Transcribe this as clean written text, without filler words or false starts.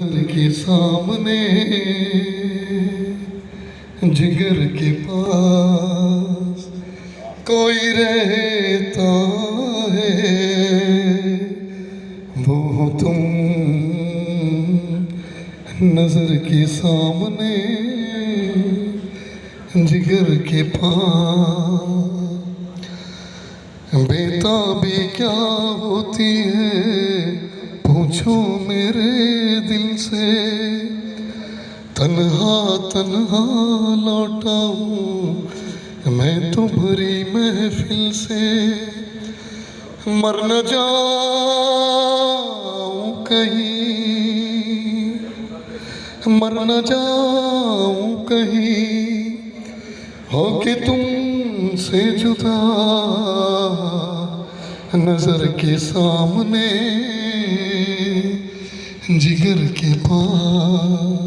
नजर के सामने जिगर के पास कोई रहता है, वो हो तुम। नजर के सामने जिगर के पास बेताबी क्या होती है पूछो मेरे दिल से। तन्हा तन्हा लौटा हूँ मैं तो भरी महफिल से। मर न जाऊं कहीं, मर न जाऊं कहीं हो के तुमसे जुदा। नजर के सामने जिगर के पास